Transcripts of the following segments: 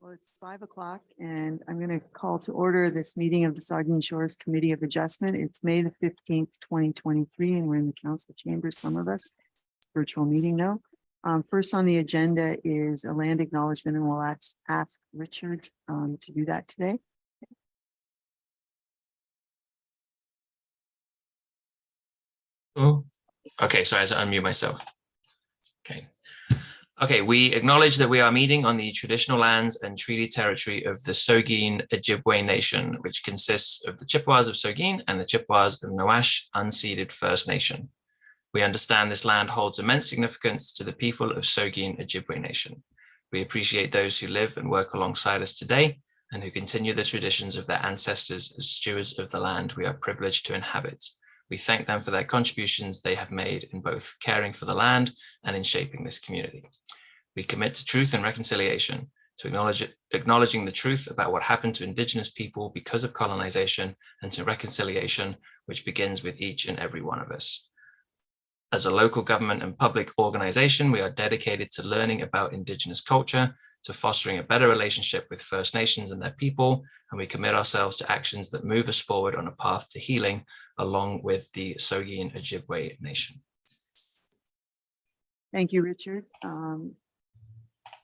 Well, it's 5 o'clock and I'm going to call to order this meeting of the Saugeen Shores Committee of Adjustment. It's May the 15th, 2023, and we're in the council chambers, some of us. It's a virtual meeting though. First on the agenda is a land acknowledgement, and we'll ask Richard to do that today. Oh, okay, so I have to unmute myself. Okay, we acknowledge that we are meeting on the traditional lands and treaty territory of the Saugeen Ojibwe Nation, which consists of the Chippewas of Saugeen and the Chippewas of Nawash Unceded First Nation. We understand this land holds immense significance to the people of Saugeen Ojibwe Nation. We appreciate those who live and work alongside us today and who continue the traditions of their ancestors as stewards of the land we are privileged to inhabit. We thank them for their contributions they have made in both caring for the land and in shaping this community. We commit to truth and reconciliation, to acknowledging the truth about what happened to Indigenous people because of colonization, and to reconciliation, which begins with each and every one of us. As a local government and public organization, we are dedicated to learning about Indigenous culture, to fostering a better relationship with First Nations and their people, and we commit ourselves to actions that move us forward on a path to healing along with the Saugeen Ojibwe Nation. Thank you, Richard.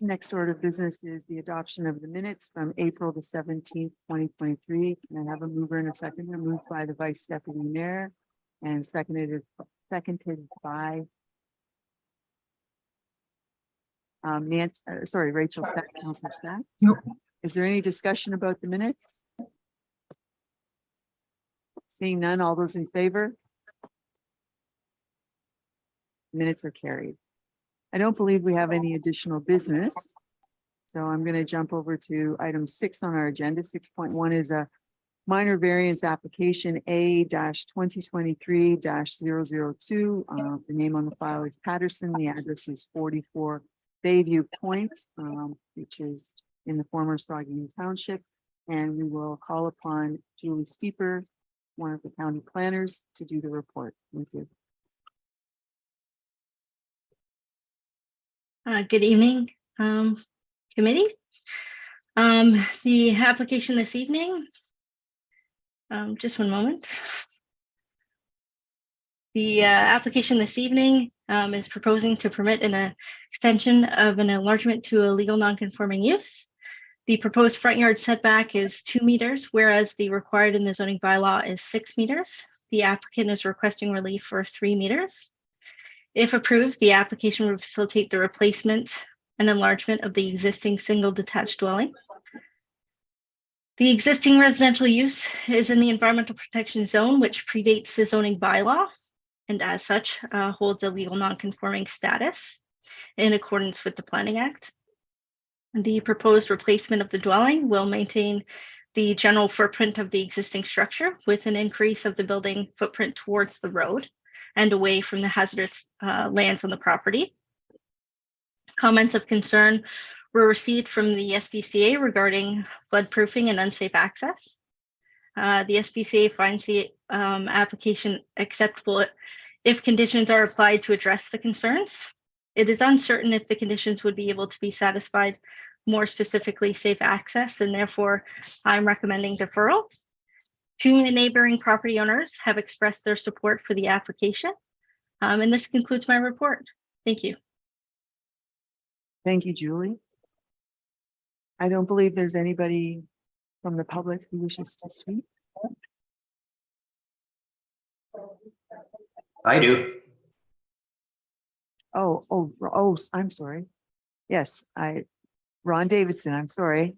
Next order of business is the adoption of the minutes from April the 17th, 2023. Can I have a mover and a seconder? Moved by the Vice Deputy Mayor and seconded by Rachel Stack, Councilor Stack. Nope. Is there any discussion about the minutes? Seeing none, all those in favor? Minutes are carried. I don't believe we have any additional business, so I'm going to jump over to item 6 on our agenda. 6.1 is a minor variance application A-2023-002. The name on the file is Patterson. The address is 44 Bayview Point, which is in the former Saugeen Township. And we will call upon Julie Steeper, one of the county planners, to do the report. Thank you. Good evening, committee. The application this evening, just one moment. The application this evening is proposing to permit an extension of an enlargement to a legal non-conforming use. The proposed front yard setback is 2 meters, whereas the required in the zoning bylaw is 6 meters. The applicant is requesting relief for 3 meters. If approved, the application will facilitate the replacement and enlargement of the existing single detached dwelling. The existing residential use is in the environmental protection zone, which predates the zoning bylaw, and as such holds a legal non-conforming status in accordance with the Planning Act. The proposed replacement of the dwelling will maintain the general footprint of the existing structure with an increase of the building footprint towards the road and away from the hazardous lands on the property. Comments of concern were received from the SPCA regarding floodproofing and unsafe access. The SPCA finds the application acceptable if conditions are applied to address the concerns. It is uncertain if the conditions would be able to be satisfied, more specifically safe access, and therefore I'm recommending deferral. 2 neighboring property owners have expressed their support for the application. And this concludes my report. Thank you. Thank you, Julie. I don't believe there's anybody from the public who wishes to speak. I do. Oh, I'm sorry. Yes, Ron Davidson, I'm sorry.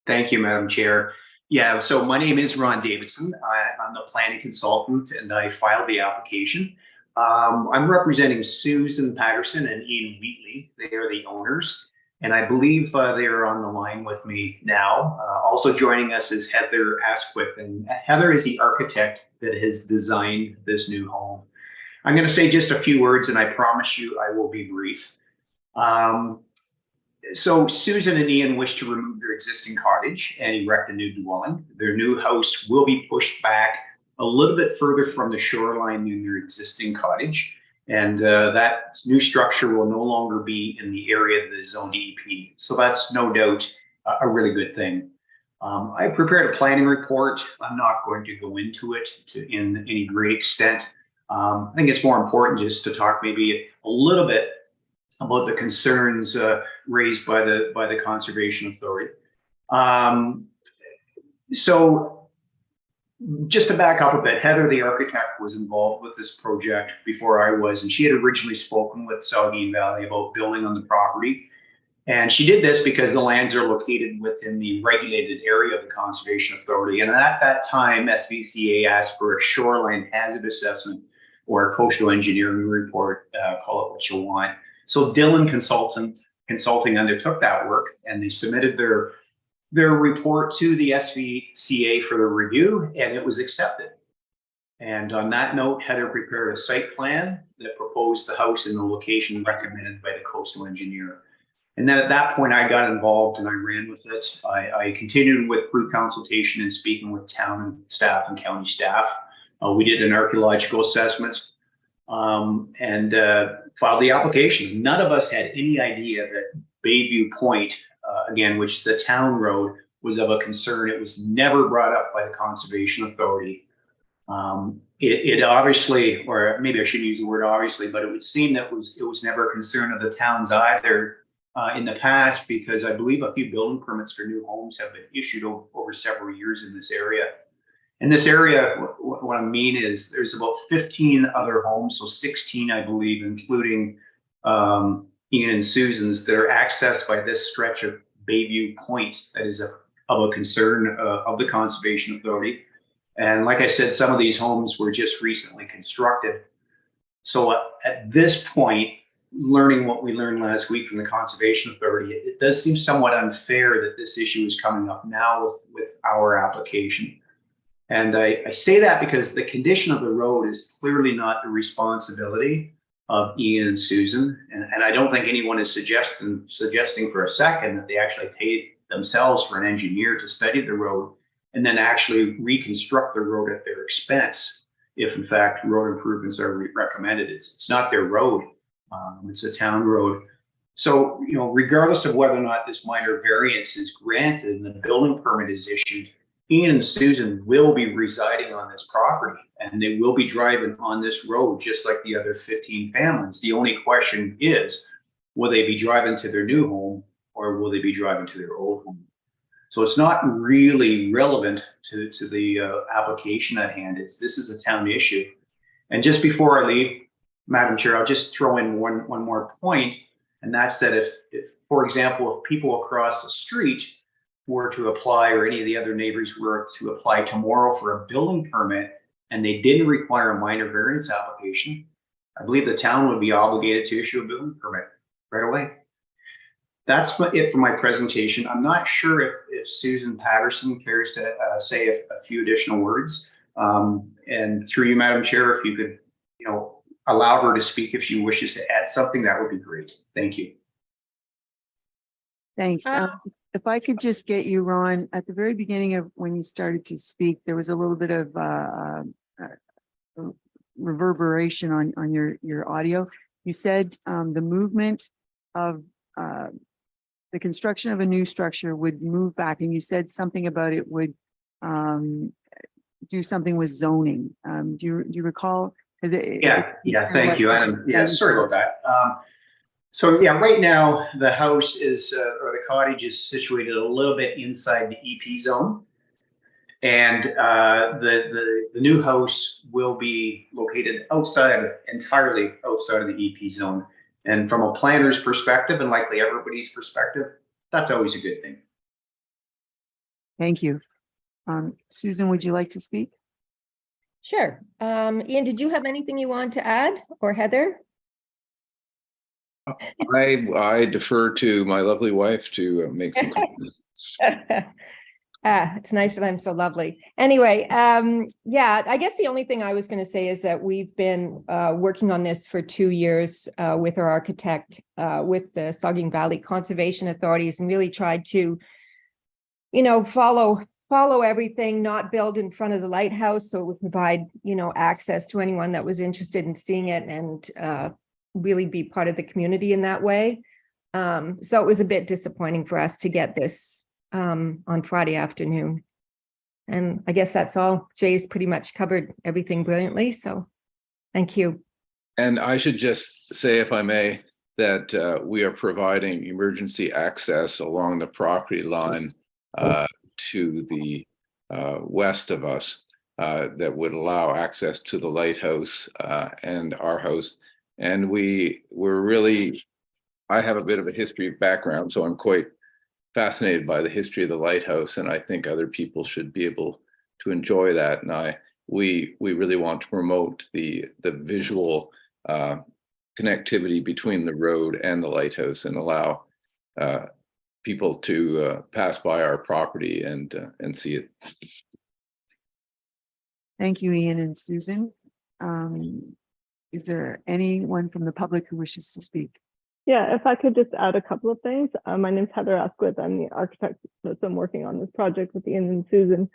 Thank you, Madam Chair. Yeah, so my name is Ron Davidson. I'm the planning consultant and I filed the application. I'm representing Susan Patterson and Ian Wheatley. They are the owners, and I believe they are on the line with me now. Also joining us is Heather Asquith, and Heather is the architect that has designed this new home. I'm going to say just a few words, and I promise you I will be brief. So Susan and Ian wish to remove their existing cottage and erect a new dwelling. Their new house will be pushed back a little bit further from the shoreline than their existing cottage. And that new structure will no longer be in the area of the zone DEP. So that's no doubt a really good thing. I prepared a planning report. I'm not going to go into it in any great extent. I think it's more important just to talk maybe a little bit about the concerns raised by the Conservation Authority. So just to back up a bit, Heather, the architect, was involved with this project before I was, and she had originally spoken with Saugeen Valley about building on the property. And she did this because the lands are located within the regulated area of the Conservation Authority. And at that time, SVCA asked for a shoreline hazard assessment or a coastal engineering report, call it what you want. So Dillon Consulting undertook that work, and they submitted their report to the SVCA for the review, and it was accepted. And on that note, Heather prepared a site plan that proposed the house in the location recommended by the coastal engineer. And then at that point, I got involved and I ran with it. I continued with pre-consultation and speaking with town staff and county staff. We did an archaeological assessment and filed the application. None of us had any idea that Bayview Point, again, which is a town road, was of a concern. It was never brought up by the Conservation Authority. It obviously, or maybe I shouldn't use the word obviously, but it would seem that it was never a concern of the towns either in the past, because I believe a few building permits for new homes have been issued over several years in this area. In this area, what I mean is there's about 15 other homes, so 16, I believe, including Ian and Susan's, that are accessed by this stretch of Bayview Point that is of a concern of the Conservation Authority. And like I said, some of these homes were just recently constructed. So at this point, learning what we learned last week from the Conservation Authority, it does seem somewhat unfair that this issue is coming up now with our application. And I say that because the condition of the road is clearly not the responsibility of Ian and Susan. And I don't think anyone is suggesting for a second that they actually paid themselves for an engineer to study the road and then actually reconstruct the road at their expense, if in fact road improvements are recommended. It's not their road. It's a town road. So, you know, regardless of whether or not this minor variance is granted and the building permit is issued, Ian and Susan will be residing on this property and they will be driving on this road just like the other 15 families. The only question is, will they be driving to their new home or will they be driving to their old home? So it's not really relevant to the application at hand. This is a town issue. And just before I leave, Madam Chair, I'll just throw in one more point, and that's that if, for example, if people across the street were to apply, or any of the other neighbors were to apply tomorrow for a building permit, and they didn't require a minor variance application, I believe the town would be obligated to issue a building permit right away. That's it for my presentation. I'm not sure if Susan Patterson cares to say a few additional words. And through you, Madam Chair, if you could, you know, allow her to speak if she wishes to add something, that would be great. Thank you. Thanks. If I could just get you, Ron, at the very beginning of when you started to speak, there was a little bit of reverberation on your audio. You said the movement of the construction of a new structure would move back, and you said something about it would do something with zoning. Do you recall? Yeah, thank you, Adam. Yeah, sorry about that. So yeah, right now the house is, or the cottage is situated a little bit inside the EP zone. And the new house will be located entirely outside of the EP zone. And from a planner's perspective, and likely everybody's perspective, that's always a good thing. Thank you. Susan, would you like to speak? Sure. Ian, did you have anything you want to add, or Heather? I defer to my lovely wife to make some comments. It's nice that I'm so lovely. Anyway, yeah, I guess the only thing I was going to say is that we've been working on this for 2 years with our architect, with the Saugeen Valley Conservation Authorities, and really tried to, you know, follow everything, not build in front of the lighthouse, so it would provide, you know, access to anyone that was interested in seeing it, and really be part of the community in that way. So it was a bit disappointing for us to get this on Friday afternoon. And I guess that's all. Jay's pretty much covered everything brilliantly, so thank you. And I should just say, if I may, that we are providing emergency access along the property line to the west of us that would allow access to the lighthouse and our house. And I have a bit of a history background, so I'm quite fascinated by the history of the lighthouse, and I think other people should be able to enjoy that. And we really want to promote the visual connectivity between the road and the lighthouse, and allow people to pass by our property and see it. Thank you, Ian and Susan. Is there anyone from the public who wishes to speak? Yeah, if I could just add a couple of things. My name's Heather Asquith. I'm the architect that's been working on this project with Ian and Susan.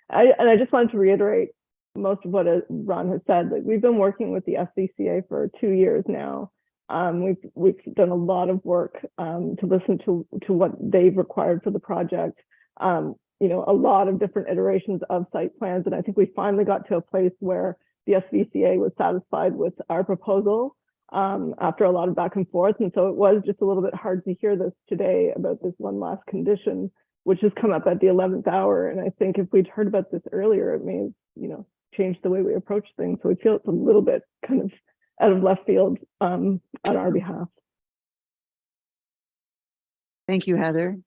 I just wanted to reiterate most of what Ron has said. Like, we've been working with the SCCA for 2 years now. We've done a lot of work to listen to what they've required for the project. You know, a lot of different iterations of site plans, and I think we finally got to a place where the SVCA was satisfied with our proposal after a lot of back and forth. And so it was just a little bit hard to hear this today about this one last condition, which has come up at the 11th hour. And I think if we'd heard about this earlier, it may have, you know, changed the way we approach things. So we feel it's a little bit kind of out of left field on our behalf. Thank you, Heather.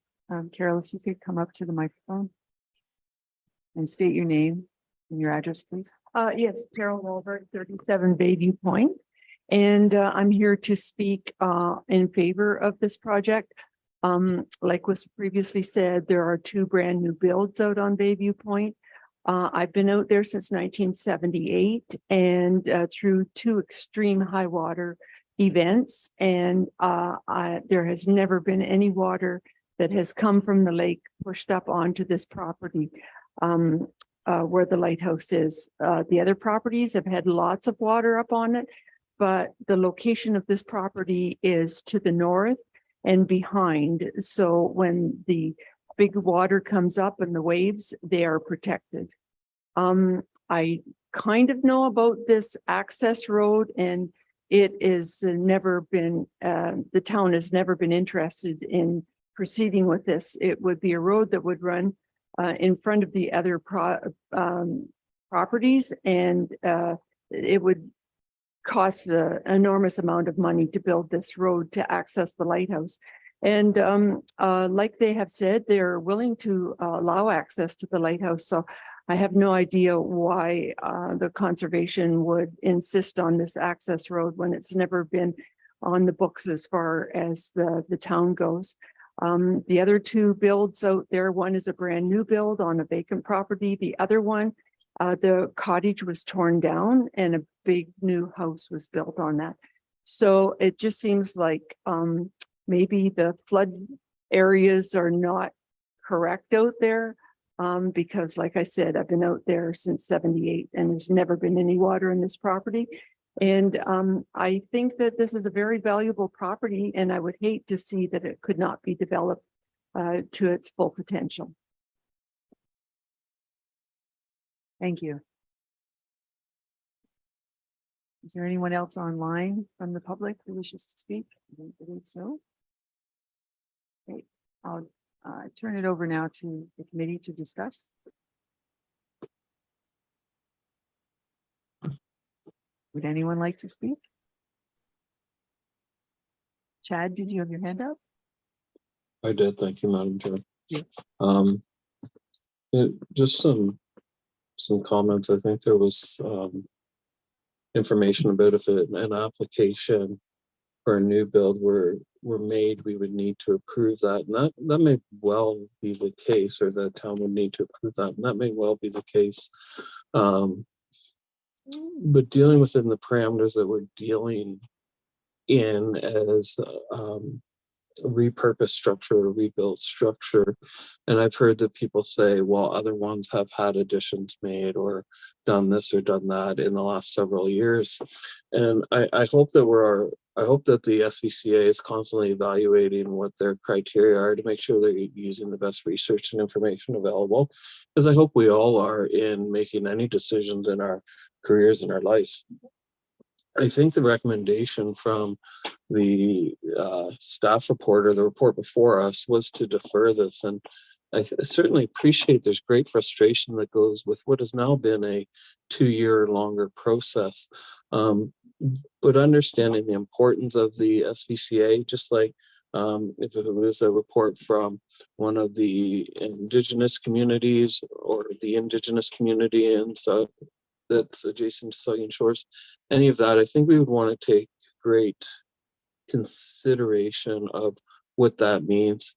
Carol, if you could come up to the microphone and state your name and your address, please. Yes, Carol Walbert, 37 Bayview Point. And I'm here to speak in favor of this project. Like was previously said, there are 2 brand new builds out on Bayview Point. I've been out there since 1978 and through 2 extreme high water events. And there has never been any water that has come from the lake pushed up onto this property where the lighthouse is. The other properties have had lots of water up on it, but the location of this property is to the north and behind. So when the big water comes up and the waves, they are protected. I kind of know about this access road, and it is never been, the town has never been interested in proceeding with this. It would be a road that would run in front of the other properties, and it would cost an enormous amount of money to build this road to access the lighthouse. And like they have said, they're willing to allow access to the lighthouse. So I have no idea why the conservation would insist on this access road when it's never been on the books as far as the town goes. The other 2 builds out there, one is a brand new build on a vacant property. The other one, the cottage was torn down and a big new house was built on that. So it just seems like maybe the flood areas are not correct out there because, like I said, I've been out there since 78 and there's never been any water in this property. And I think that this is a very valuable property, and I would hate to see that it could not be developed to its full potential. Thank you. Is there anyone else online from the public who wishes to speak? I don't believe so. Okay, I'll turn it over now to the committee to discuss. Would anyone like to speak? Chad, did you have your hand up? I did. Thank you, Madam Chair. Yeah. Just some comments. I think there was information about if an application for a new build were made, we would need to approve that. And that may well be the case, or the town would need to approve that. And that may well be the case. But dealing within the parameters that we're dealing in as repurposed structure or rebuilt structure. And I've heard that people say, well, other ones have had additions made or done this or done that in the last several years. And I hope that I hope that the SVCA is constantly evaluating what their criteria are to make sure they're using the best research and information available, because I hope we all are in making any decisions in our careers and our life. I think the recommendation from the staff report or the report before us was to defer this. And I certainly appreciate there's great frustration that goes with what has now been a 2-year longer process. But understanding the importance of the SVCA, just like if it was a report from one of the Indigenous communities or the Indigenous community and so that's adjacent to Saugeen Shores, any of that, I think we would want to take great consideration of what that means.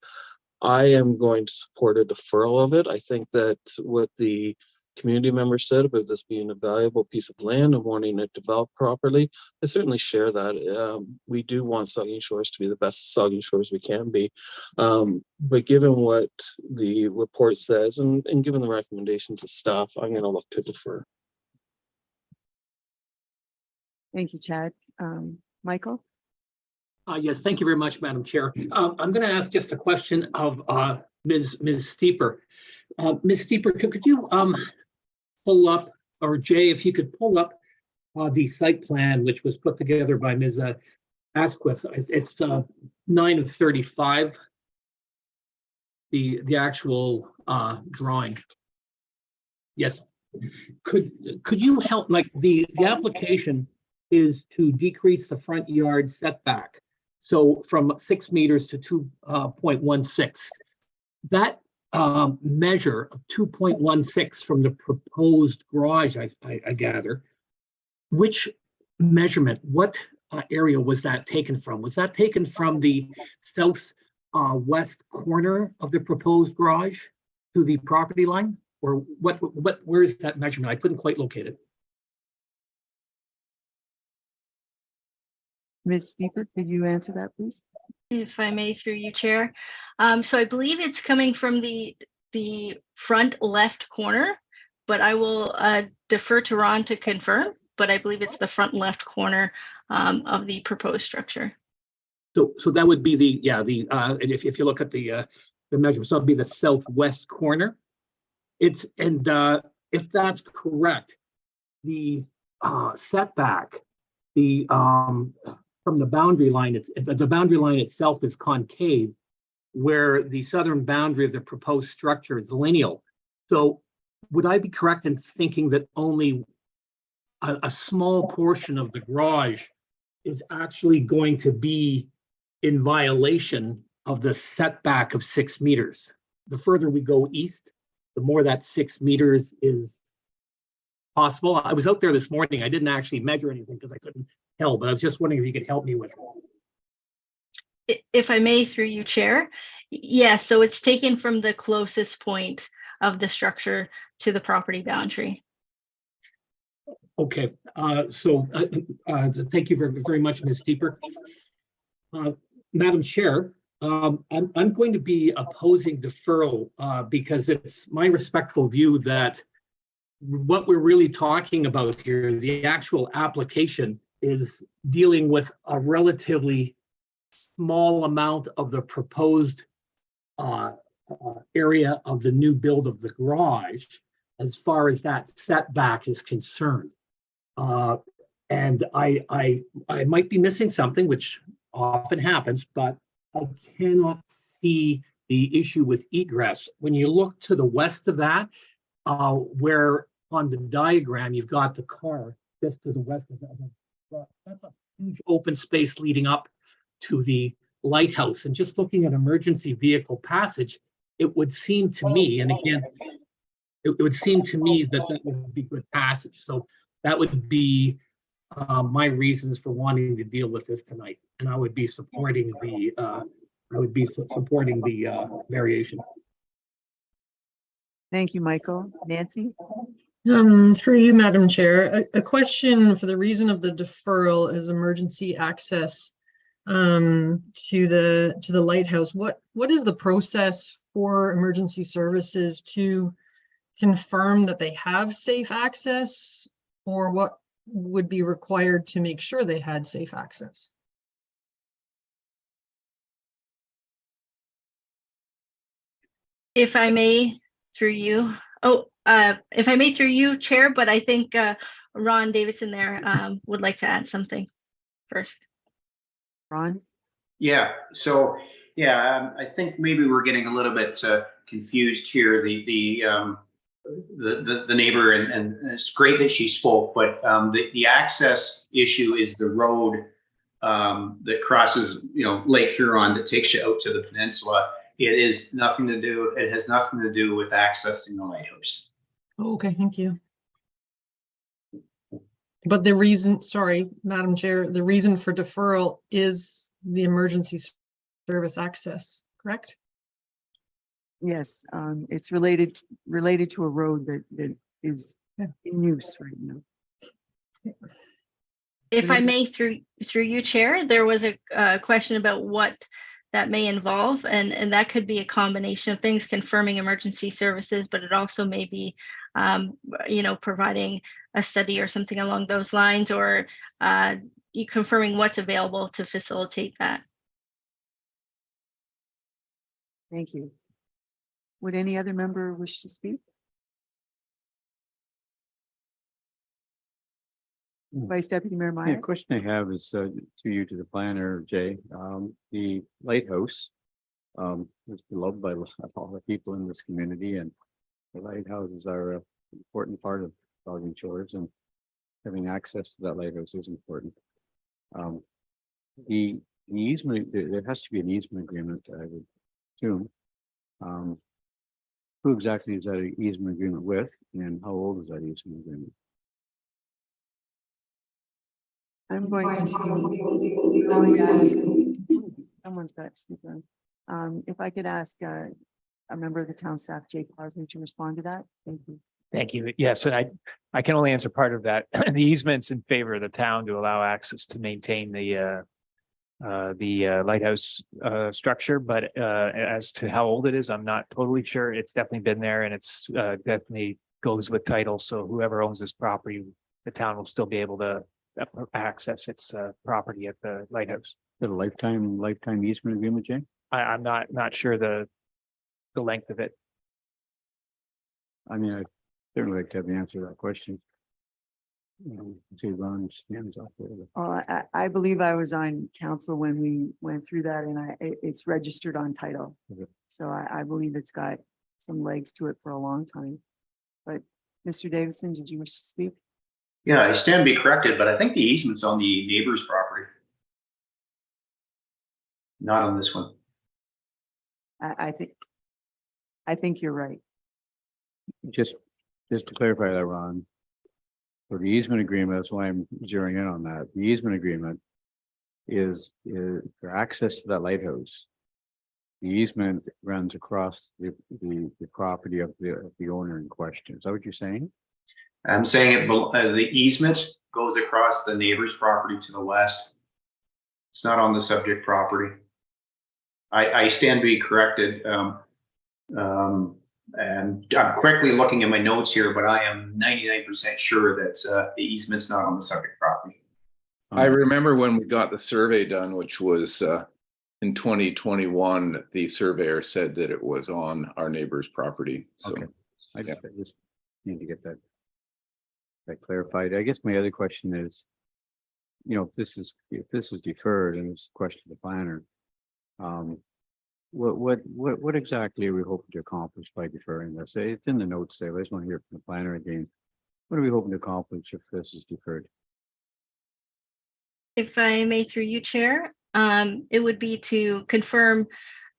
I am going to support a deferral of it. I think that what the community members said about this being a valuable piece of land and wanting it developed properly, I certainly share that. We do want Saugeen Shores to be the best Saugeen Shores we can be. But given what the report says and given the recommendations of staff, I'm going to look to defer. Thank you, Chad. Michael? Yes, thank you very much, Madam Chair. I'm going to ask just a question of Ms. Steeper. Ms. Steeper, could you pull up, or Jay, if you could pull up the site plan, which was put together by Ms. Asquith. It's 9 of 35, the actual drawing. Yes. Could you help, like the application is to decrease the front yard setback. So from 6 meters to 2.16. That measure of 2.16 from the proposed garage, I gather, which measurement, what area was that taken from? Was that taken from the south west corner of the proposed garage to the property line? Or where is that measurement? I couldn't quite locate it. Ms. Steeper, could you answer that, please? If I may, through you, Chair. So I believe it's coming from the front left corner, but I will defer to Ron to confirm, but I believe it's the front left corner of the proposed structure. So that would be the, yeah, the if you look at the measurement, so it'd be the southwest corner. It's, and if that's correct, the setback, the from the boundary line, the boundary line itself is concave, where the southern boundary of the proposed structure is lineal. So would I be correct in thinking that only a small portion of the garage is actually going to be in violation of the setback of 6 meters? The further we go east, the more that 6 meters is possible. I was out there this morning. I didn't actually measure anything because I couldn't tell, but I was just wondering if you could help me with it. If I may, through you, Chair. Yeah, so it's taken from the closest point of the structure to the property boundary. Okay, thank you very, very much, Ms. Steeper. Madam Chair, I'm going to be opposing deferral because it's my respectful view that what we're really talking about here, the actual application, is dealing with a relatively small amount of the proposed area of the new build of the garage as far as that setback is concerned. And I might be missing something, which often happens, but I cannot see the issue with egress. When you look to the west of that, where on the diagram you've got the car just to the west of that, that's a huge open space leading up to the lighthouse. And just looking at emergency vehicle passage, it would seem to me, and again, it would seem to me that that would be good passage. So that would be my reasons for wanting to deal with this tonight, and I would be supporting the variation. Thank you, Michael. Nancy? Through you, Madam Chair, a question for the reason of the deferral is emergency access to the lighthouse, what is the process for emergency services to confirm that they have safe access, or what would be required to make sure they had safe access? If I may, through you. If I may, through you, Chair, but I think Ron Davidson there would like to add something first. Ron? Yeah, so, yeah, I think maybe we're getting a little bit confused here. The neighbor, and it's great that she spoke, but the access issue is the road that crosses, Lake Huron, that takes you out to the peninsula. It has nothing to do with accessing the lighthouse. Okay, thank you. But the reason, sorry, Madam Chair, the reason for deferral is the emergency service access, correct? Yes, it's related to a road that is in use right now. If I may, through you, Chair, there was a question about what that may involve, and that could be a combination of things, confirming emergency services, but it also may be, providing a study or something along those lines, or confirming what's available to facilitate that. Thank you. Would any other member wish to speak? Vice Deputy Mayor Yeah, Meyer? question I have is to the planner, Jay. The lighthouse is beloved by all the people in this community, and the lighthouses are an important part of Saugeen Shores, and having access to that lighthouse is important. The easement, there has to be an easement agreement, I would assume. Who exactly is that easement agreement with, and how old is that easement agreement? I'm going to. Someone's got to speak on. If I could ask a member of the town staff, Jake Parsons, to respond to that. Thank you. Thank you. Yes, and I can only answer part of that. The easement's in favor of the town to allow access to maintain the lighthouse structure, but as to how old it is, I'm not totally sure. It's definitely been there, and it's definitely goes with title. So whoever owns this property, the town will still be able to access its property at the lighthouse. Is it a lifetime easement agreement, Jay? I'm not sure the length of it. I mean, I'd certainly like to have the answer to that question. See Ron's hands up there. I believe I was on council when we went through that, and it's registered on title. Okay. So I believe it's got some legs to it for a long time. But Mr. Davidson, did you wish to speak? Yeah, I stand to be corrected, but I think the easement's on the neighbor's property. Not on this one. I think you're right. Just to clarify that, Ron. For the easement agreement, that's why I'm zeroing in on that. The easement agreement is for access to that lighthouse. The easement runs across the property of the owner in question. Is that what you're saying? I'm saying the easement goes across the neighbor's property to the west. It's not on the subject property. I stand to be corrected. And I'm quickly looking at my notes here, but I am 99% sure that the easement's not on the subject property. I remember when we got the survey done, which was in 2021, the surveyor said that it was on our neighbor's property. So Okay. I just need to get that clarified. I guess my other question is, if this is deferred, and it's a question to the planner, what exactly are we hoping to accomplish by deferring this? It's in the notes there. I just want to hear from the planner again. What are we hoping to accomplish if this is deferred? If I may, through you, Chair, it would be to confirm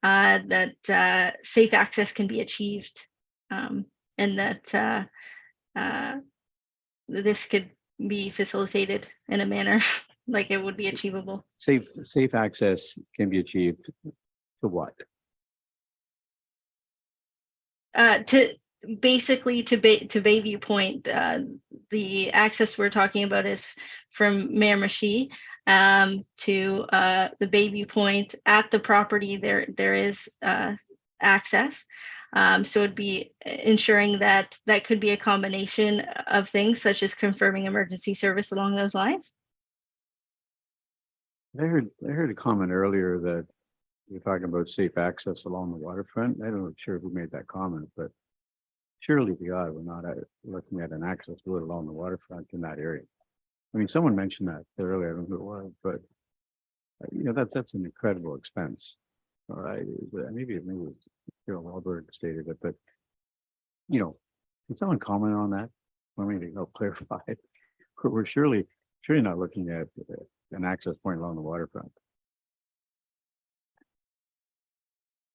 that safe access can be achieved, and that this could be facilitated in a manner like it would be achievable. Safe access can be achieved to what? To basically to Bayview Point, the access we're talking about is from Mayor Machi to the Bayview Point. At the property, there is access. So it'd be ensuring that that could be a combination of things, such as confirming emergency service along those lines. I heard a comment earlier that you're talking about safe access along the waterfront. I'm not sure who made that comment, but surely to God, we're not looking at an access road along the waterfront in that area. I mean, someone mentioned that earlier, I don't know who it was, but you know, that's an incredible expense. All right, maybe it was Carol Wahlberg stated it, but you know, can someone comment on that? I mean, to help clarify it. We're surely not looking at an access point along the waterfront.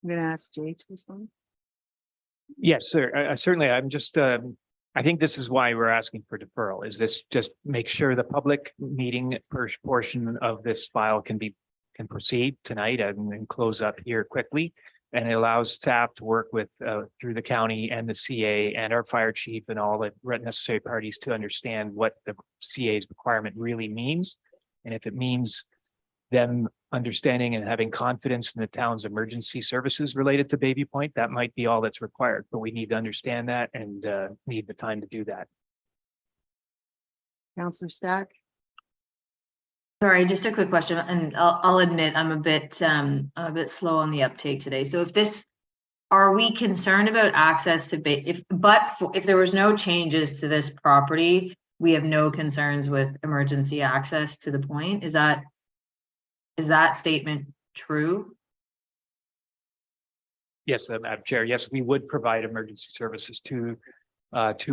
I'm going to ask Jay to respond. Yes, sir. Certainly, I'm just, I think this is why we're asking for deferral. Is this just make sure the public meeting portion of this file can proceed tonight and close up here quickly. And it allows staff to work with through the county and the CA and our fire chief and all the necessary parties to understand what the CA's requirement really means. And if it means them understanding and having confidence in the town's emergency services related to Bayview Point, that might be all that's required, but we need to understand that and need the time to do that. Councillor Stack. Sorry, just a quick question, and I'll admit I'm a bit slow on the uptake today. So are we concerned about access to if there was no changes to this property, we have no concerns with emergency access to the point? Is that statement true? Yes, Madam Chair. Yes, we would provide emergency services to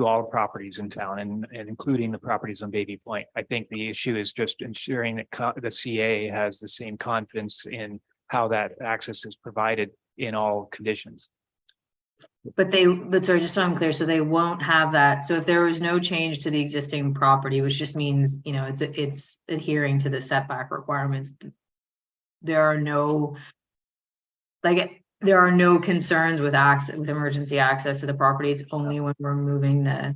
all properties in town and including the properties on Bayview Point. I think the issue is just ensuring that the CA has the same confidence in how that access is provided in all conditions. But sorry, just so I'm clear, so they won't have that. So if there was no change to the existing property, which just means, you know, it's adhering to the setback requirements, there are no concerns with emergency access to the property. It's only when we're moving the.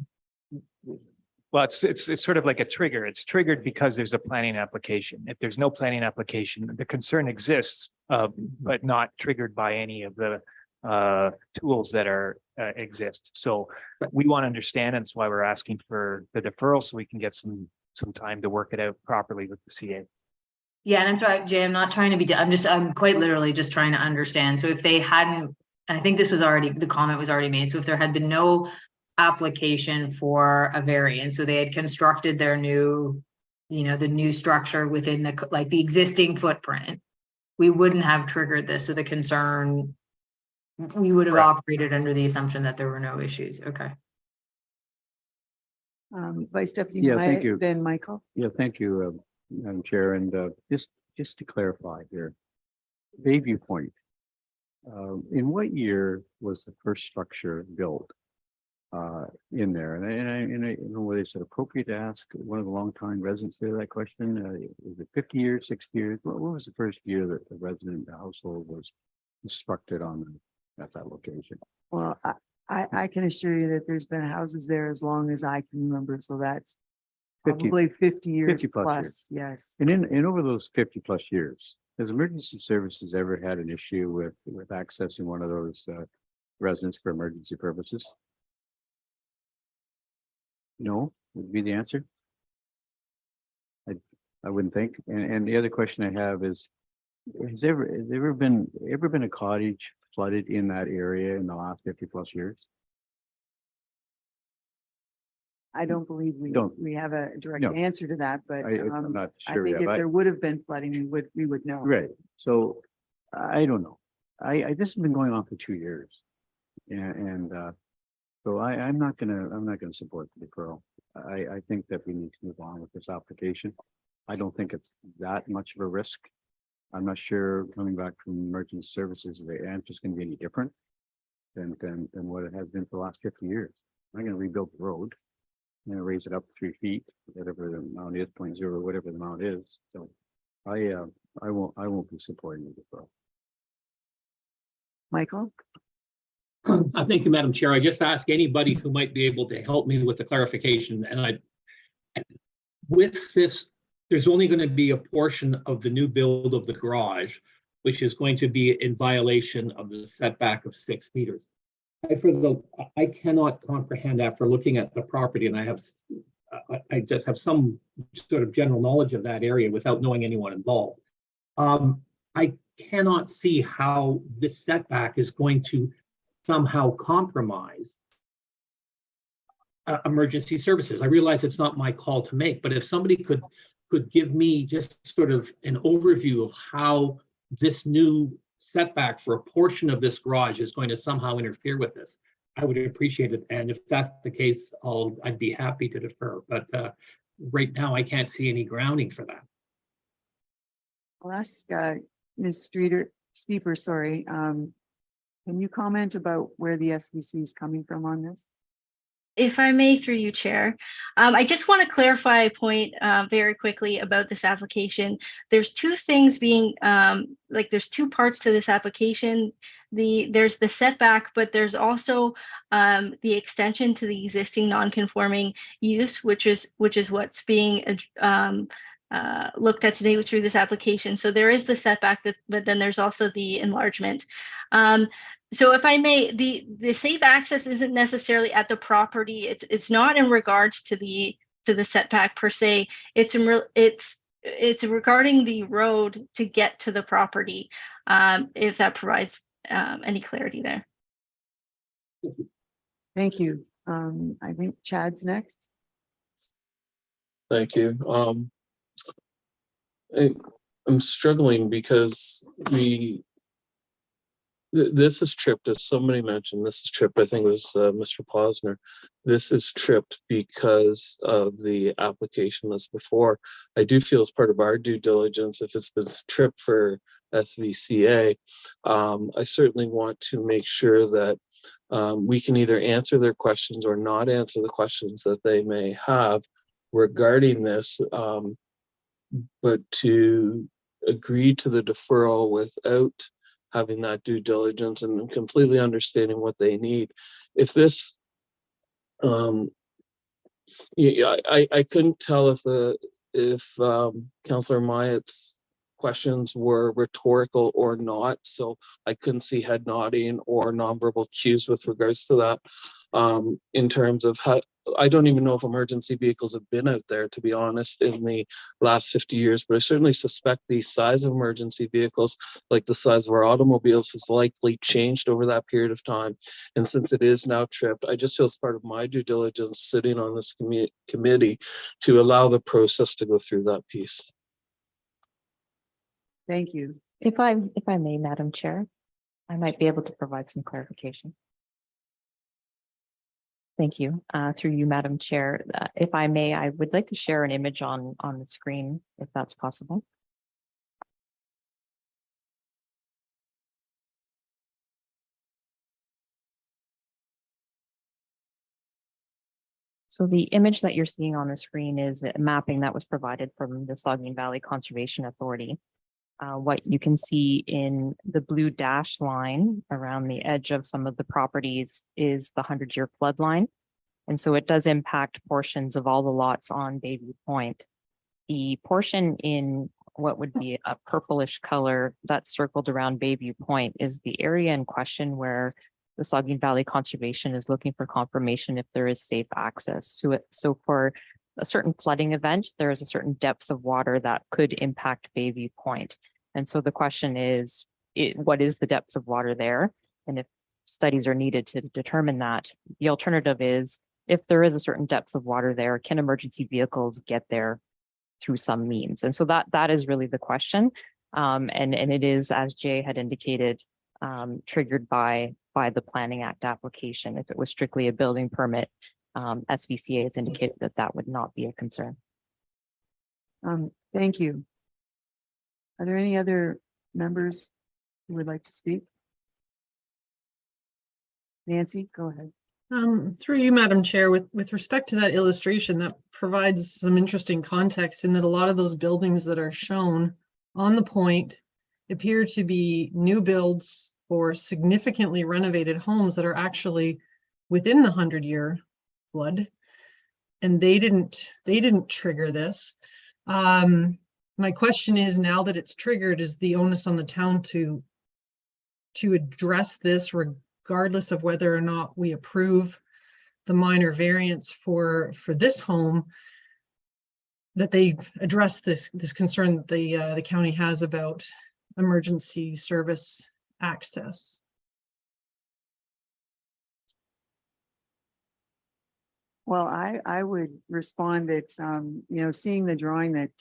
Well, it's sort of like a trigger. It's triggered because there's a planning application. If there's no planning application, the concern exists, but not triggered by any of the tools that exist. So we want to understand, and that's why we're asking for the deferral, so we can get some time to work it out properly with the CA. Yeah, and I'm sorry, Jay, I'm not trying to be, I'm quite literally just trying to understand. So if they hadn't, and I think the comment was already made. So if there had been no application for a variance, so they had constructed their new, you know, the new structure within the existing footprint, we wouldn't have triggered this. So the concern, we would have operated under the assumption that there were no issues. Okay. Vice Deputy, thank you. then Michael. Yeah, thank you, Madam Chair. And just to clarify here, Bayview Point, in what year was the first structure built in there? And I don't know whether it's appropriate to ask one of the longtime residents there that question. Is it 50 years, 60 years? What was the first year that the resident household was constructed at that location? Well, I can assure you that there's been houses there as long as I can remember. So that's 50 probably 50 years 50 plus plus. Yes. And over those 50 plus years, has emergency services ever had an issue with accessing one of those residents for emergency purposes? No, would be the answer. I wouldn't think. And the other question I have is, has there ever been a cottage flooded in that area in the last 50 plus years? I don't believe we have a direct No. answer to that, but I'm not I sure think yet. if but- there would have been flooding, we would know. Right. So I don't know. This has been going on for 2 years. And so I'm not gonna support the deferral. I think that we need to move on with this application. I don't think it's that much of a risk. I'm not sure coming back from emergency services, the answer is going to be any different than what it has been for the last 50 years. I'm going to rebuild the road. I'm going to raise it up 3 feet, whatever the amount is, 0.0, whatever the amount is. So I won't be supporting the deferral. Michael? Thank you, Madam Chair. I just ask anybody who might be able to help me with the clarification, and with this there's only going to be a portion of the new build of the garage, which is going to be in violation of the setback of 6 meters. I cannot comprehend, after looking at the property, and I just have some sort of general knowledge of that area without knowing anyone involved. I cannot see how this setback is going to somehow compromise emergency services. I realize it's not my call to make, but if somebody could give me just sort of an overview of how this new setback for a portion of this garage is going to somehow interfere with this, I would appreciate it. And if that's the case, I'd be happy to defer. But right now, I can't see any grounding for that. I'll ask Ms. Steeper, sorry. Can you comment about where the SVC is coming from on this? If I may, through you, Chair, I just want to clarify a point very quickly about this application. There's two things being, there's two parts to this application. There's the setback, but there's also the extension to the existing non-conforming use, which is what's being looked at today through this application. So there is the setback, but then there's also the enlargement. So if I may, the safe access isn't necessarily at the property. It's not in regards to the setback per se. It's regarding the road to get to the property. If that provides any clarity there. Thank you. I think Chad's next. Thank you. I'm struggling because this is tripped, as somebody mentioned. This is tripped. I think it was Mr. Posner. This is tripped because of the application that's before. I do feel as part of our due diligence, if it's been tripped for SVCA, I certainly want to make sure that we can either answer their questions or not answer the questions that they may have regarding this, but to agree to the deferral without having that due diligence and completely understanding what they need. If this, I couldn't tell if Councillor Myatt's questions were rhetorical or not, so I couldn't see head nodding or nonverbal cues with regards to that. In terms of how, I don't even know if emergency vehicles have been out there, to be honest, in the last 50 years, but I certainly suspect the size of emergency vehicles, like the size of our automobiles, has likely changed over that period of time. And since it is now tripped, I just feel as part of my due diligence sitting on this committee to allow the process to go through that piece. Thank you. If I may, Madam Chair, I might be able to provide some clarification. Thank you. Through you, Madam Chair, if I may, I would like to share an image on the screen, if that's possible. So the image that you're seeing on the screen is a mapping that was provided from the Saugeen Valley Conservation Authority. What you can see in the blue dash line around the edge of some of the properties is the 100-year flood line. And so it does impact portions of all the lots on Bayview Point. The portion in what would be a purplish color that's circled around Bayview Point is the area in question where the Saugeen Valley Conservation is looking for confirmation if there is safe access to it. So for a certain flooding event, there is a certain depth of water that could impact Bayview Point. And so the question is, what is the depth of water there? And if studies are needed to determine that, the alternative is, if there is a certain depth of water there, can emergency vehicles get there through some means? And so that is really the question. And it is, as Jay had indicated, triggered by the Planning Act application. If it was strictly a building permit, SVCA has indicated that would not be a concern. Thank you. Are there any other members who would like to speak? Nancy, go ahead. Through you, Madam Chair, with respect to that illustration, that provides some interesting context in that a lot of those buildings that are shown on the point appear to be new builds or significantly renovated homes that are actually within the 100-year flood, and they didn't trigger this. My question is, now that it's triggered, is the onus on the town to address this regardless of whether or not we approve the minor variance for this home, that they address this concern that the county has about emergency service access? Well, I would respond that, seeing the drawing that,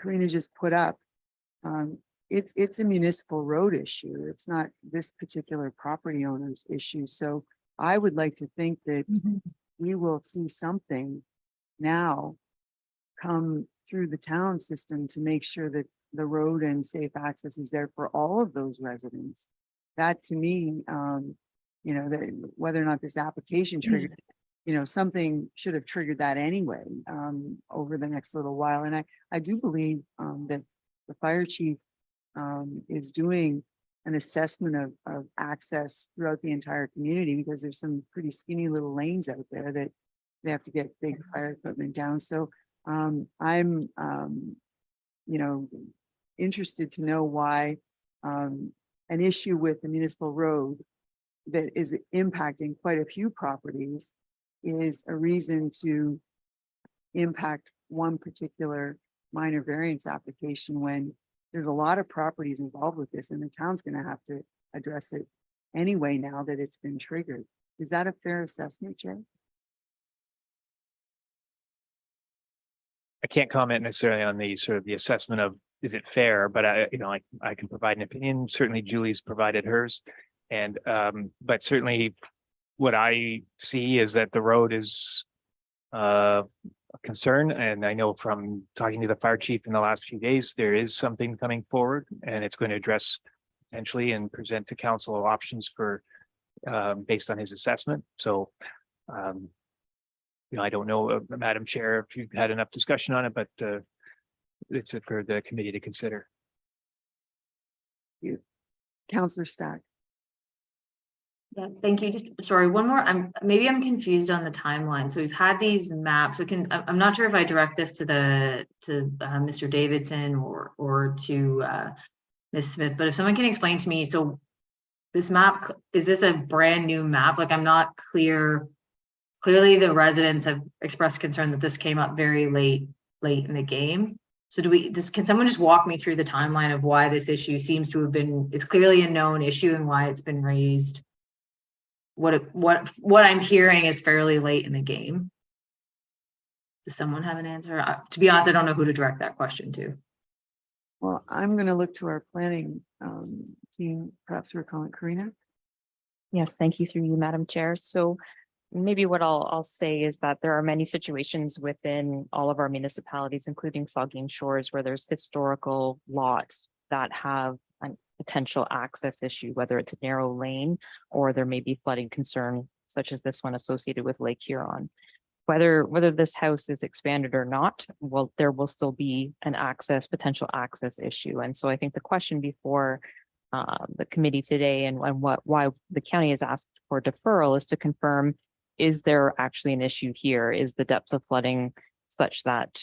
Karina just put up, it's a municipal road issue. It's not this particular property owner's issue. So I would like to think that we will see something now come through the town system to make sure that the road and safe access is there for all of those residents. That to me, that whether or not this application triggered, something should have triggered that anyway, over the next little while. And I do believe that the fire chief is doing an assessment of access throughout the entire community, because there's some pretty skinny little lanes out there that they have to get big fire equipment down. So I'm interested to know why an issue with the municipal road that is impacting quite a few properties is a reason to impact one particular minor variance application, when there's a lot of properties involved with this, and the town's going to have to address it anyway now that it's been triggered. Is that a fair assessment, Jay? I can't comment necessarily on the sort of the assessment of, is it fair, but I can provide an opinion. Certainly Julie's provided hers. And, but certainly what I see is that the road is a concern. And I know from talking to the fire chief in the last few days, there is something coming forward, and it's going to address potentially and present to council options for, based on his assessment. So, I don't know, Madam Chair, if you've had enough discussion on it, but it's for the committee to consider. Councillor Stack. Yeah, thank you. Just sorry, one more. Maybe I'm confused on the timeline. So we've had these maps. I'm not sure if I direct this to Mr. Davidson or to Ms. Smith, but if someone can explain to me, so this map, is this a brand new map? Like, I'm not clear. Clearly the residents have expressed concern that this came up very late in the game. So can someone just walk me through the timeline of why this issue seems to have been, it's clearly a known issue, and why it's been raised? What I'm hearing is fairly late in the game. Does someone have an answer? To be honest, I don't know who to direct that question to. Well, I'm going to look to our planning team. Perhaps we're calling Karina. Yes, thank you through you, Madam Chair. So maybe what I'll say is that there are many situations within all of our municipalities, including Saugeen Shores, where there's historical lots that have a potential access issue, whether it's a narrow lane or there may be flooding concern, such as this one associated with Lake Huron. Whether this house is expanded or not, well, there will still be an potential access issue. And so I think the question before the committee today and why the county has asked for deferral is to confirm, is there actually an issue here? Is the depth of flooding such that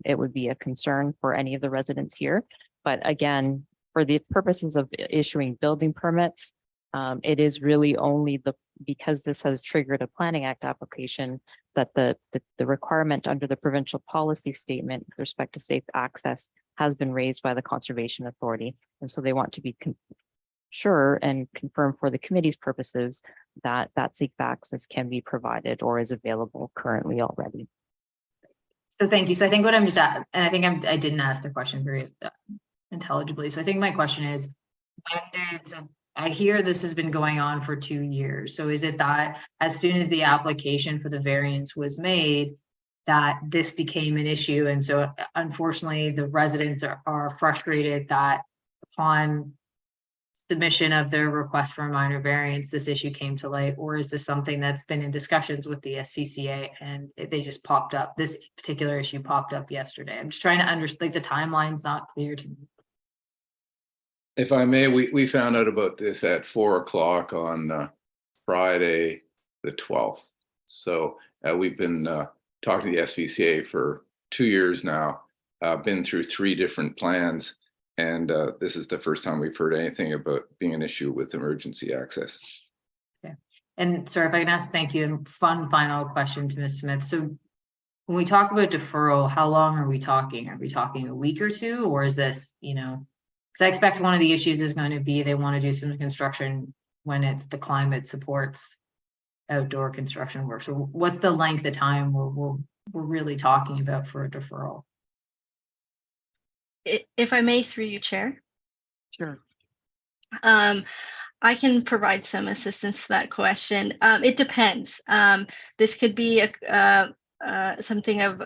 it would be a concern for any of the residents here? But again, for the purposes of issuing building permits, it is really only because this has triggered a Planning Act application that the requirement under the provincial policy statement with respect to safe access has been raised by the Conservation Authority. And so they want to be sure and confirm for the committee's purposes that safe access can be provided or is available currently already. So thank you. So I think what I'm just at, and I think I didn't ask the question very intelligibly. So I think my question is, I hear this has been going on for 2 years. So is it that as soon as the application for the variance was made, that this became an issue? And so unfortunately, the residents are frustrated that upon submission of their request for a minor variance, this issue came to light? Or is this something that's been in discussions with the SVCA and they just popped up? This particular issue popped up yesterday. I'm just trying to understand, like, the timeline's not clear to me. If I may, we found out about this at 4 o'clock on Friday, the 12th. So we've been talking to the SVCA for 2 years now, been through 3 different plans. And this is the first time we've heard anything about being an issue with emergency access. And sorry, if I can ask, thank you, and final question to Ms. Smith. So when we talk about deferral, how long are we talking? Are we talking a week or two, or is this, because I expect one of the issues is going to be they want to do some construction when it's the climate supports outdoor construction work. So what's the length of time we're really talking about for a deferral? If I may, through you, Chair. Sure. I can provide some assistance to that question. It depends. This could be something of,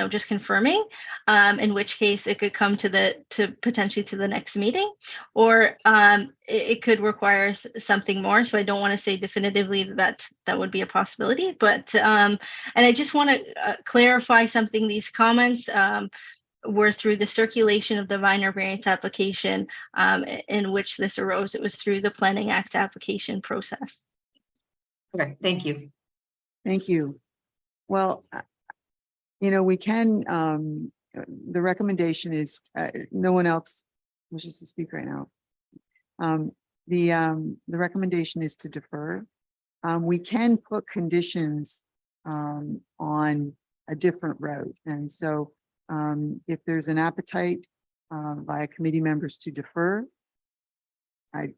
just confirming, in which case it could come potentially to the next meeting, or it could require something more. So I don't want to say definitively that would be a possibility, but and I just want to clarify something. These comments were through the circulation of the minor variance application in which this arose. It was through the Planning Act application process. Okay, thank you. Thank you. Well, we can, the recommendation is, no one else wishes to speak right now. The recommendation is to defer. We can put conditions on a different route. And so if there's an appetite by committee members to defer, I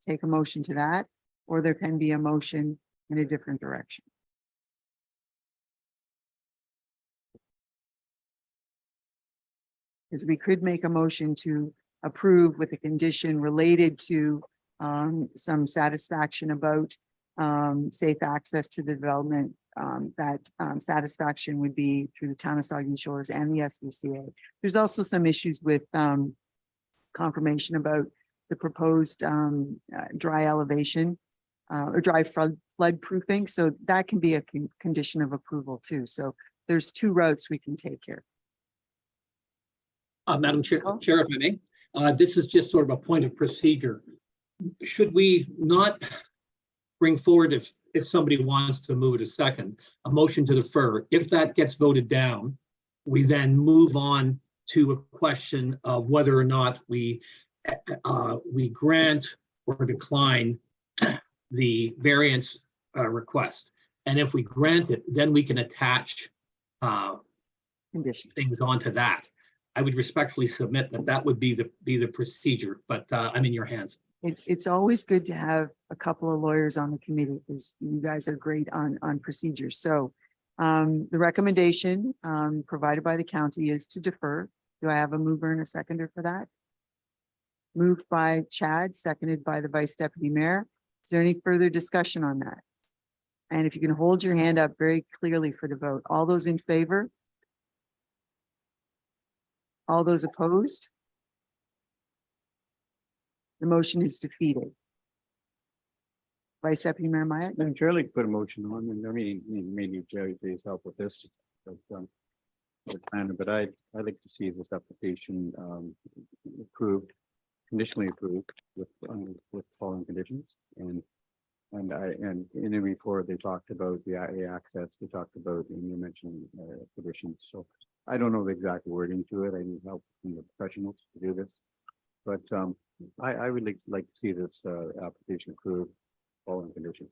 take a motion to that, or there can be a motion in a different direction. Because we could make a motion to approve with a condition related to some satisfaction about safe access to the development. That satisfaction would be through the town of Saugeen Shores and the SVCA. There's also some issues with confirmation about the proposed dry elevation or dry flood proofing. So that can be a condition of approval too. So there's 2 routes we can take here. Madam Chair, if I may, this is just sort of a point of procedure. Should we not bring forward, if somebody wants to move it a second, a motion to defer? If that gets voted down, we then move on to a question of whether or not we grant or decline the variance request. And if we grant it, then we can attach things onto that. I would respectfully submit that would be the procedure, but I'm in your hands. It's always good to have a couple of lawyers on the committee because you guys are great on procedures. So the recommendation provided by the county is to defer. Do I have a mover and a seconder for that? Moved by Chad, seconded by the Vice Deputy Mayor. Is there any further discussion on that? And if you can hold your hand up very clearly for the vote. All those in favor? All those opposed? The motion is defeated. Vice Deputy Mayor Myatt. Madam Chair, I'd like to put a motion on, and I mean, maybe Jerry, please help with this. But I'd like to see this application approved, conditionally approved with following conditions. And in the report they talked about the access. They talked about, and you mentioned conditions. So I don't know the exact wording to it. I need help from the professionals to do this. But I would like to see this application approved, following conditions.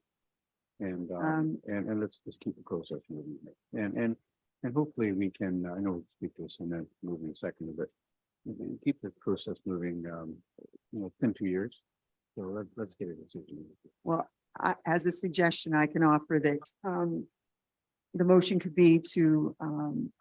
And let's just keep the process moving. And hopefully we can, I know we'll speak to this and then moving a second, but keep the process moving, within 2 years. So let's get a decision. Well, as a suggestion, I can offer that the motion could be to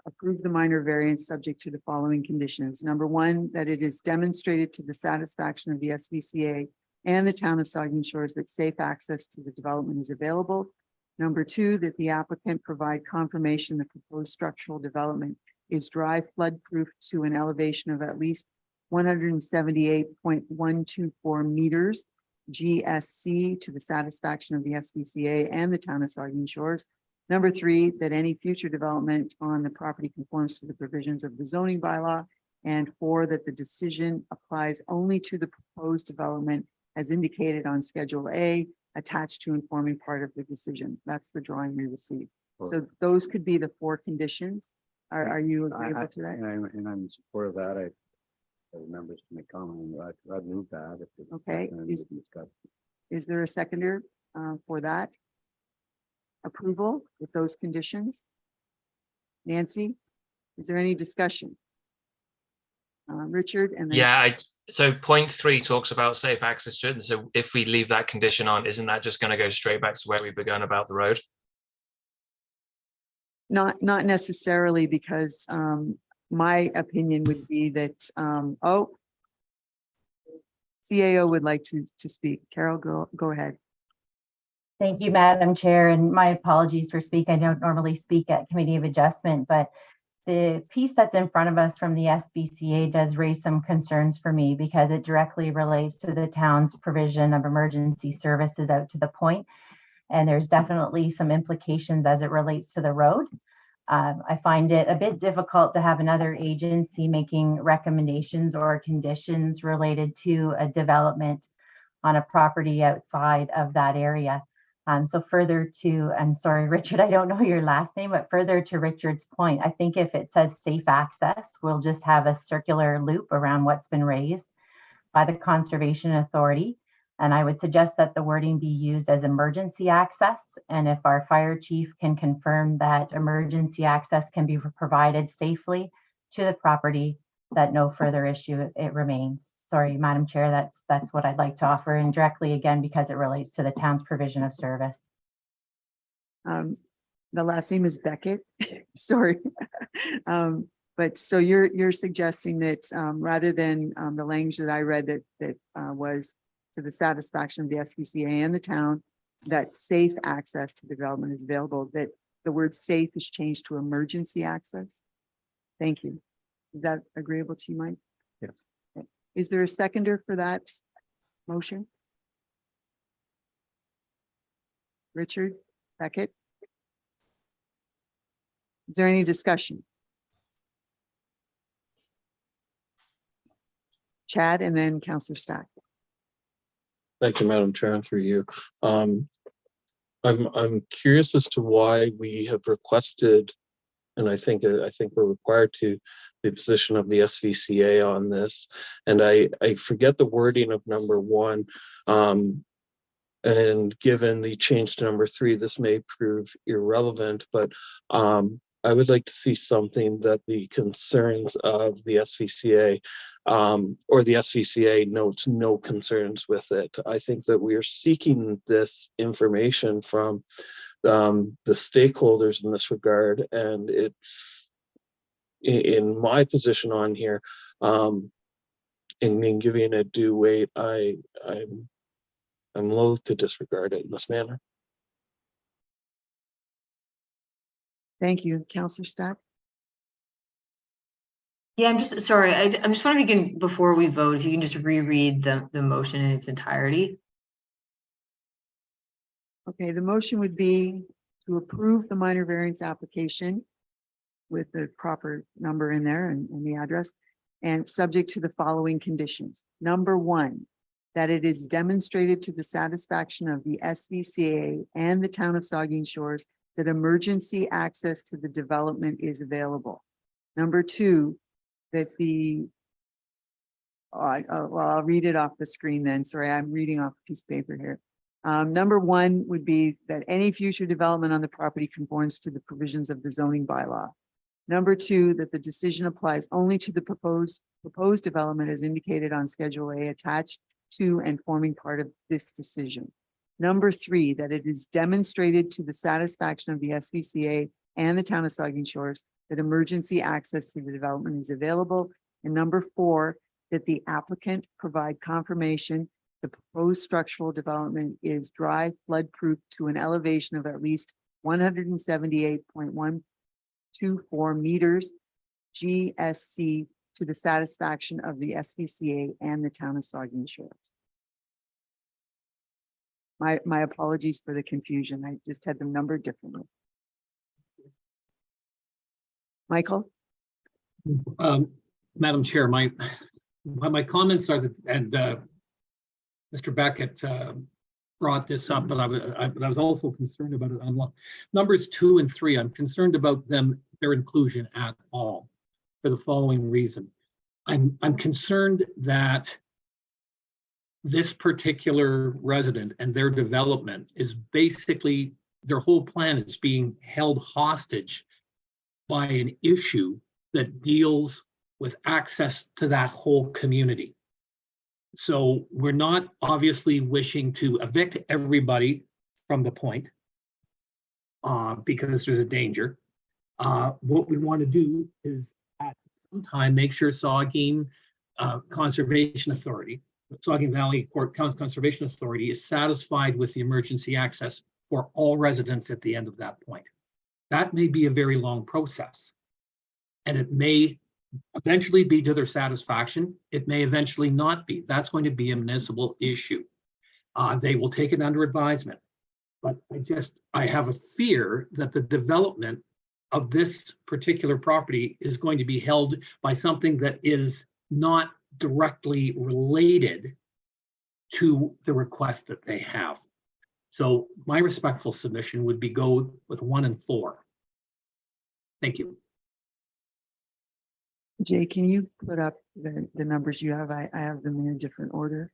approve the minor variance subject to the following conditions. Number 1, that it is demonstrated to the satisfaction of the SVCA and the town of Saugeen Shores that safe access to the development is available. Number 2, that the applicant provide confirmation the proposed structural development is dry flood proof to an elevation of at least 178.124 meters GSC to the satisfaction of the SVCA and the town of Saugeen Shores. Number 3, that any future development on the property conforms to the provisions of the zoning bylaw. And 4, that the decision applies only to the proposed development as indicated on Schedule A attached to informing part of the decision. That's the drawing we received. So those could be the 4 conditions. Are you I- agreeable to that? And I'm in support of that. I members to make comment, I'd move that. If it's Okay, gonna is- be discussed. Is there a seconder for that? Approval with those conditions? Nancy, is there any discussion? Richard and then. Yeah, so point 3 talks about safe access to it. And so if we leave that condition on, isn't that just going to go straight back to where we began about the road? Not necessarily, because my opinion would be that, CAO would like to speak. Carol, go ahead. Thank you, Madam Chair, and my apologies for speaking. I don't normally speak at Committee of Adjustment, but the piece that's in front of us from the SBCA does raise some concerns for me because it directly relates to the town's provision of emergency services out to the point. And there's definitely some implications as it relates to the road. I find it a bit difficult to have another agency making recommendations or conditions related to a development on a property outside of that area. So further to, I'm sorry, Richard, I don't know your last name, but further to Richard's point, I think if it says safe access, we'll just have a circular loop around what's been raised by the Conservation Authority. And I would suggest that the wording be used as emergency access. And if our fire chief can confirm that emergency access can be provided safely to the property, that no further issue it remains. Sorry, Madam Chair, that's what I'd like to offer, and directly again, because it relates to the town's provision of service. The last name is Beckett. Sorry. But so you're suggesting that rather than the language that I read that was to the satisfaction of the SVCA and the town, that safe access to development is available, that the word safe is changed to emergency access? Thank you. Is that agreeable to you, Mike? Yes. Okay. Is there a seconder for that motion? Richard Beckett? Is there any discussion? Chad and then Councillor Stack. Thank you, Madam Chair, and through you. I'm curious as to why we have requested, and I think we're required to, the position of the SVCA on this. And I forget the wording of number 1. And given the change to number 3, this may prove irrelevant, but I would like to see something that the concerns of the SVCA or the SVCA notes no concerns with it. I think that we are seeking this information from the stakeholders in this regard, and it, in my position on here, in giving it due weight, I'm loath to disregard it in this manner. Thank you, Councillor Stack. Yeah, I'm just sorry. I'm just wondering if you can, before we vote, if you can just reread the motion in its entirety. Okay, the motion would be to approve the minor variance application with the proper number in there and the address, and subject to the following conditions. Number 1, that it is demonstrated to the satisfaction of the SVCA and the town of Saugeen Shores that emergency access to the development is available. Number 2, that I'll read it off the screen then. Sorry, I'm reading off a piece of paper here. Number 1 would be that any future development on the property conforms to the provisions of the zoning bylaw. Number 2, that the decision applies only to the proposed development as indicated on Schedule A attached to and forming part of this decision. Number 3, that it is demonstrated to the satisfaction of the SVCA and the town of Saugeen Shores that emergency access to the development is available. And number 4, that the applicant provide confirmation the proposed structural development is dry flood proof to an elevation of at least 178.124 meters GSC to the satisfaction of the SVCA and the town of Saugeen Shores. My apologies for the confusion. I just had them numbered differently. Michael? Madam Chair, my comments are that, and Mr. Beckett brought this up, but I was also concerned about it on numbers 2 and 3. I'm concerned about them their inclusion at all for the following reason. I'm concerned that this particular resident and their development is basically, their whole plan is being held hostage by an issue that deals with access to that whole community. So we're not obviously wishing to evict everybody from the point because there's a danger. What we want to do is at some time make sure Saugeen Conservation Authority, Saugeen Valley Court Conservation Authority is satisfied with the emergency access for all residents at the end of that point. That may be a very long process, and it may eventually be to their satisfaction. It may eventually not be. That's going to be a municipal issue. They will take it under advisement. But I have a fear that the development of this particular property is going to be held by something that is not directly related to the request that they have. So my respectful submission would be go with 1 and 4. Thank you. Jay, can you put up the numbers you have? I have them in a different order.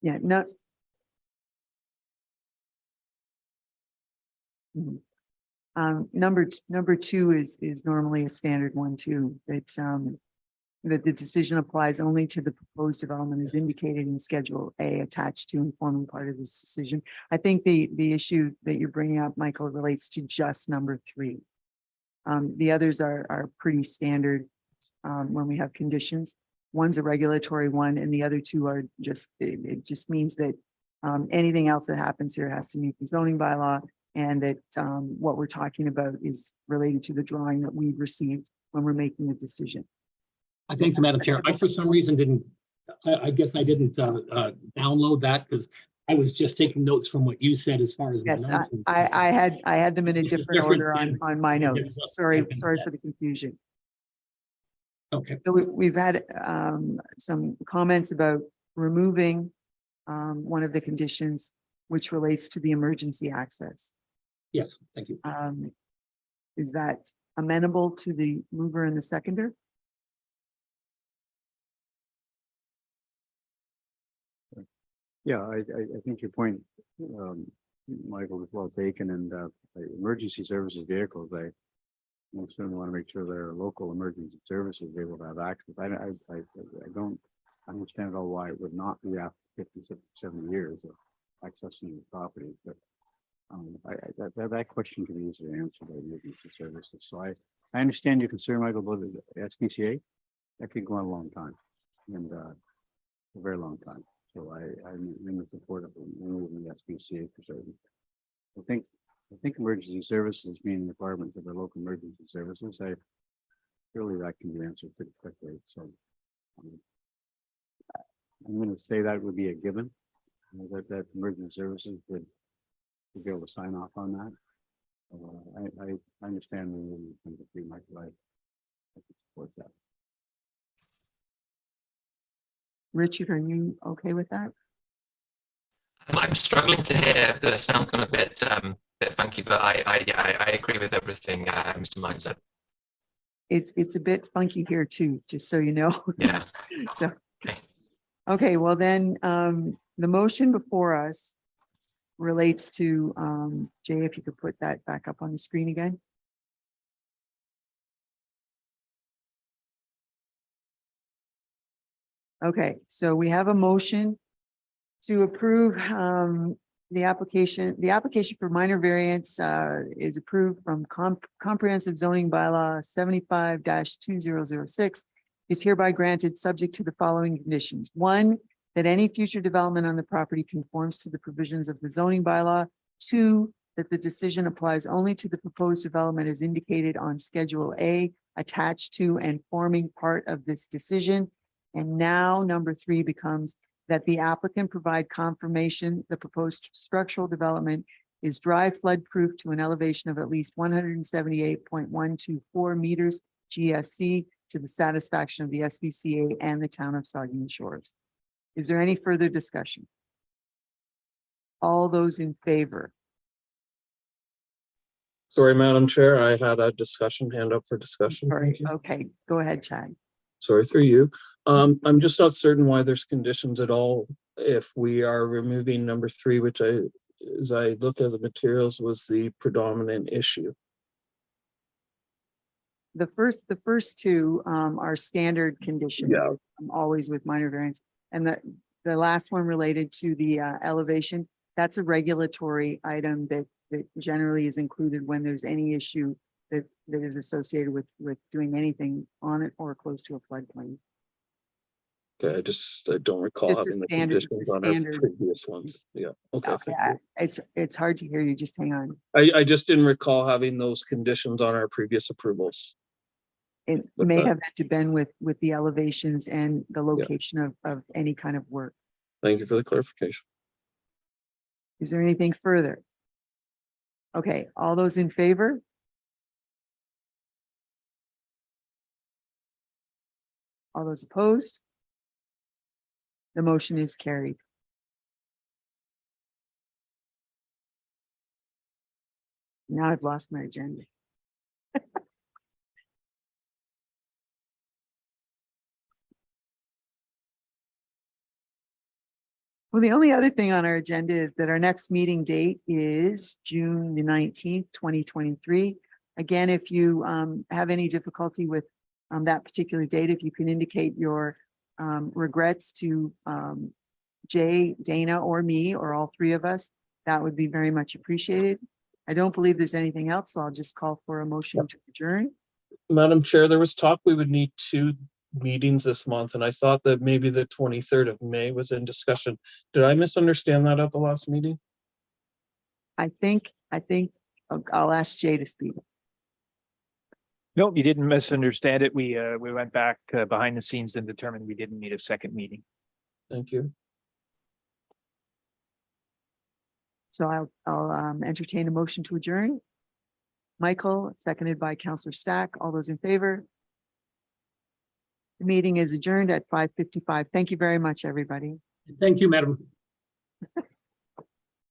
Yeah, no. Number 2 is normally a standard one too. It's that the decision applies only to the proposed development as indicated in Schedule A attached to and forming part of this decision. I think the issue that you're bringing up, Michael, relates to just number 3. The others are pretty standard when we have conditions. One's a regulatory one, and the other 2 are just, it just means that anything else that happens here has to meet the zoning bylaw, and that what we're talking about is related to the drawing that we've received when we're making the decision. I thank you, Madam Chair. I, for some reason, didn't, I guess I didn't download that because I was just taking notes from what you said as far as. Yes, I had them in a This is different order different on my than notes. what Sorry has been for said. the confusion. Okay. So we've had some comments about removing one of the conditions, which relates to the emergency access. Yes, thank you. Is that amenable to the mover and the seconder? Yeah, I think your point, Michael, is well taken, and emergency services vehicles, I certainly want to make sure there are local emergency services able to have access. I don't understand at all why it would not be after 50, 70 years of accessing the property, but that question can be easily answered by emergency services. So I understand your concern, Michael, about the SPCA. That could go on a long time, and a very long time. So I'm in support of removing the SPCA for certain. I think emergency services being requirements of the local emergency services, surely that can be answered pretty quickly. So I'm going to say that would be a given, that emergency services would be able to sign off on that. I understand removing the 3 Michael. I can support that. Richard, are you okay with that? I'm struggling to hear. The sound kind of bit funky, but I agree with everything Mr. Mine said. It's a bit funky here too, just so you know. Yeah. So, okay, well then, the motion before us relates to, Jay, if you could put that back up on the screen again. Okay, so we have a motion to approve the application. The application for minor variance is approved from comprehensive zoning bylaw 75-2006 is hereby granted subject to the following conditions. 1, that any future development on the property conforms to the provisions of the zoning bylaw. 2, that the decision applies only to the proposed development as indicated on Schedule A attached to and forming part of this decision. And now number 3 becomes that the applicant provide confirmation the proposed structural development is dry flood proof to an elevation of at least 178.124 meters GSC to the satisfaction of the SPCA and the town of Saugeen Shores. Is there any further discussion? All those in favor? Sorry, Madam Chair, I had a discussion, hand up for discussion. Sorry, Thank you. okay, go ahead, Chad. Sorry, through you. I'm just not certain why there's conditions at all if we are removing number 3, which as I look at the materials, was the predominant issue. The first two are standard conditions. Yeah. Always with minor variance. And the last one related to the elevation, that's a regulatory item that generally is included when there's any issue that is associated with doing anything on it or close to a floodplain. Okay, I don't recall Just a having the standard- it's a conditions on our standard- previous ones. Yeah, okay. Thank you. It's hard to hear you, just hang on. I just didn't recall having those conditions on our previous approvals. It But may that- have had to been with the elevations and the location of any kind of work. Thank you for the clarification. Is there anything further? Okay, all those in favor? All those opposed? The motion is carried. Now I've lost my agenda. Well, the only other thing on our agenda is that our next meeting date is June the 19th, 2023. Again, if you have any difficulty with that particular date, if you can indicate your regrets to Jay, Dana, or me, or all three of us, that would be very much appreciated. I don't believe there's anything else, so I'll just call for a motion to adjourn. Madam Chair, there was talk we would need 2 meetings this month, and I thought that maybe the 23rd of May was in discussion. Did I misunderstand that at the last meeting? I think I'll ask Jay to speak. Nope, you didn't misunderstand it. We went back behind the scenes and determined we didn't need a second meeting. Thank you. So I'll entertain a motion to adjourn. Michael, seconded by Councillor Stack. All those in favor? The meeting is adjourned at 5:55. Thank you very much, everybody. Thank you, Madam.